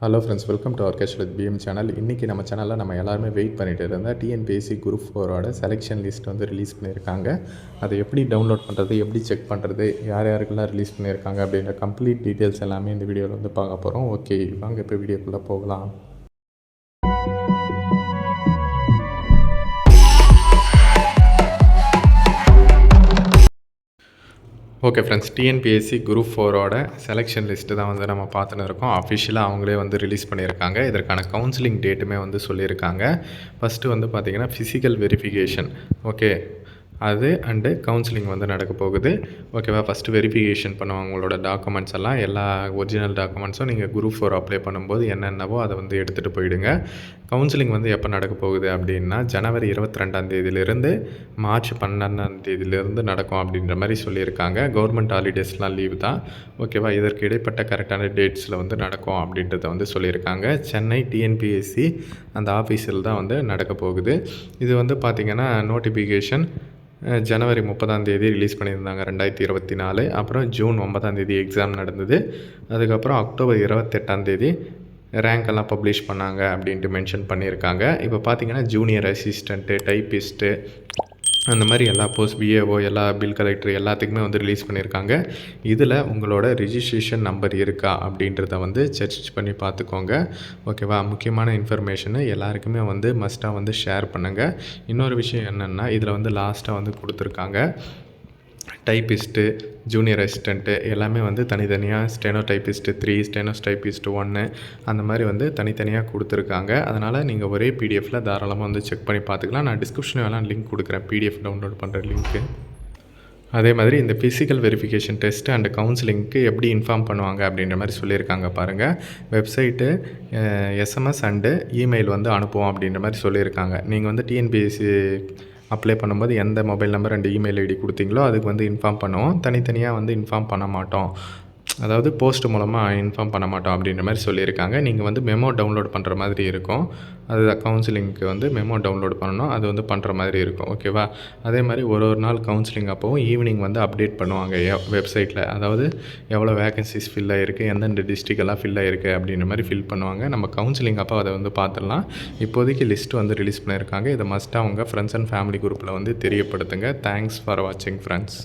Hello friends, welcome to our cash with PM channel. இன்றைக்கி நம்ம சேனலில் நம்ம எல்லாருமே வெயிட் பண்ணிட்டு இருந்தால் டிஎன்பிஎஸ்சி குரூப் 4ஓட செலெக்ஷன் லிஸ்ட் வந்து ரிலீஸ் பண்ணியிருக்காங்க. அதை எப்படி டவுன்லோட் பண்ணுறது, எப்படி செக் பண்ணுறது, யார் யாருக்கெல்லாம் ரிலீஸ் பண்ணியிருக்காங்க அப்படின்ற கம்ப்ளீட் டீட்டெயில்ஸ் எல்லாமே இந்த வீடியோவில் வந்து பார்க்க போகிறோம். ஓகே, வாங்க இப்போ வீடியோக்குள்ளே போகலாம். ஓகே ஃப்ரெண்ட்ஸ், டிஎன்பிஎஸ்சி குரூப் 4ஓட செலெக்ஷன் லிஸ்ட்டு தான் வந்து நம்ம பார்த்துன்னு இருக்கோம். அஃபிஷியலாக அவங்களே வந்து ரிலீஸ் பண்ணியிருக்காங்க. இதற்கான கவுன்சிலிங் டேட்டுமே வந்து சொல்லியிருக்காங்க. ஃபஸ்ட்டு வந்து பார்த்திங்கன்னா ஃபிசிக்கல் வெரிஃபிகேஷன், ஓகே, அது அண்டு கவுன்சிலிங் வந்து நடக்க போகுது. ஓகேவா? ஃபஸ்ட்டு வெரிஃபிகேஷன் பண்ணுவாங்க உங்களோட டாக்குமெண்ட்ஸ் எல்லாம். எல்லா ஒரிஜினல் டாக்குமெண்ட்ஸும் நீங்கள் குரூப் 4 அப்ளை பண்ணும்போது என்னென்னவோ அதை வந்து எடுத்துகிட்டு போயிடுங்க. கவுன்சிலிங் வந்து எப்போ நடக்க போகுது அப்படின்னா ஜனவரி 22 மார்ச் 12 நடக்கும் அப்படின்ற மாதிரி சொல்லியிருக்காங்க. கவர்மெண்ட் ஹாலிடேஸ்லாம் லீவு தான். ஓகேவா? இதற்கு இடைப்பட்ட கரெக்டான டேட்ஸில் வந்து நடக்கும் அப்படின்றத வந்து சொல்லியிருக்காங்க. சென்னை டிஎன்பிஎஸ்சி அந்த ஆஃபீஸில் தான் வந்து நடக்க போகுது. இது வந்து பார்த்திங்கன்னா நோட்டிஃபிகேஷன் ஜனவரி 30 ரிலீஸ் பண்ணியிருந்தாங்க 2024. அப்புறம் ஜூன் 9 எக்ஸாம் நடந்தது. அதுக்கப்புறம் அக்டோபர் 28 ரேங்க் பப்ளிஷ் பண்ணாங்க அப்படின்ட்டு மென்ஷன் பண்ணியிருக்காங்க. இப்போ பார்த்திங்கன்னா ஜூனியர் அசிஸ்டண்ட்டு, டைப்பிஸ்ட்டு, அந்த மாதிரி எல்லா போஸ்ட், பிஏஓ, எல்லா பில் கலெக்டர் எல்லாத்துக்குமே வந்து ரிலீஸ் பண்ணியிருக்காங்க. இதில் உங்களோட ரிஜிஸ்ட்ரேஷன் நம்பர் இருக்கா அப்படின்றத வந்து சர்ச் பண்ணி பார்த்துக்கோங்க. ஓகேவா? முக்கியமான இன்ஃபர்மேஷனை எல்லாருக்குமே வந்து மஸ்ட்டாக வந்து ஷேர் பண்ணுங்கள். இன்னொரு விஷயம் என்னென்னா, இதில் வந்து லாஸ்ட்டாக வந்து கொடுத்துருக்காங்க டைப்பிஸ்ட்டு, ஜூனியர் அசிஸ்டண்ட்டு எல்லாமே வந்து தனித்தனியாக ஸ்டெனோ டைப்பிஸ்ட்டு 3, ஸ்டெனோ டைப்பிஸ்ட்டு 1 அந்த மாதிரி வந்து தனித்தனியாக கொடுத்துருக்காங்க. அதனால் நீங்கள் ஒரே பிடிஎஃப்பில் தாராளமாக வந்து செக் பண்ணி பார்த்துக்கலாம். நான் டிஸ்கிரிப்ஷனில் வேணால் லிங்க் கொடுக்குறேன், பிடிஎஃப் டவுன்லோட் பண்ணுற லிங்க்கு. அதே மாதிரி இந்த ஃபிசிக்கல் வெரிஃபிகேஷன் டெஸ்ட்டு அண்ட் கவுன்சிலிங்க்கு எப்படி இன்ஃபார்ம் பண்ணுவாங்க அப்படின்ற மாதிரி சொல்லியிருக்காங்க பாருங்கள். வெப்சைட்டு, எஸ்எம்எஸ் அண்டு இமெயில் வந்து அனுப்புவோம் அப்படின்ற மாதிரி சொல்லியிருக்காங்க. நீங்கள் வந்து டிஎன்பிஎஸ்சி அப்ளை பண்ணும்போது எந்த mobile number and email ID கொடுத்தீங்களோ அதுக்கு வந்து இன்ஃபார்ம் பண்ணுவோம். தனித்தனியாக வந்து இன்ஃபார்ம் பண்ண மாட்டோம், அதாவது போஸ்ட் மூலமாக இன்ஃபார்ம் பண்ண மாட்டோம் அப்படின்ற மாதிரி சொல்லியிருக்காங்க. நீங்கள் வந்து மெமோ டவுன்லோட் பண்ணுற மாதிரி இருக்கும். அது கவுன்சிலிங்க்கு வந்து மெமோ டவுன்லோட் பண்ணணும், அது வந்து பண்ணுற மாதிரி இருக்கும். ஓகேவா? அதே மாதிரி ஒரு நாள் கவுன்சிலிங் அப்போவும் ஈவினிங் வந்து அப்டேட் பண்ணுவாங்க வெப்சைட்டில். அதாவது எவ்வளோ வேகன்சிஸ் ஃபில் ஆகிருக்கு, எந்தெந்த டிஸ்ட்ரிக்டெல்லாம் ஃபில் ஆகிருக்கு அப்படின்ற மாதிரி ஃபில் பண்ணுவாங்க. நம்ம கவுன்சிலிங் அப்போ அதை வந்து பார்த்துடலாம். இப்போதைக்கு லிஸ்ட் வந்து ரிலீஸ் பண்ணியிருக்காங்க. இதை மஸ்ட்டாக உங்கள் ஃப்ரெண்ட்ஸ் அண்ட் ஃபேமிலி குரூப்பில் வந்து தெரியப்படுத்துங்க. தேங்க்ஸ் ஃபார் வாட்சிங் ஃப்ரெண்ட்ஸ்.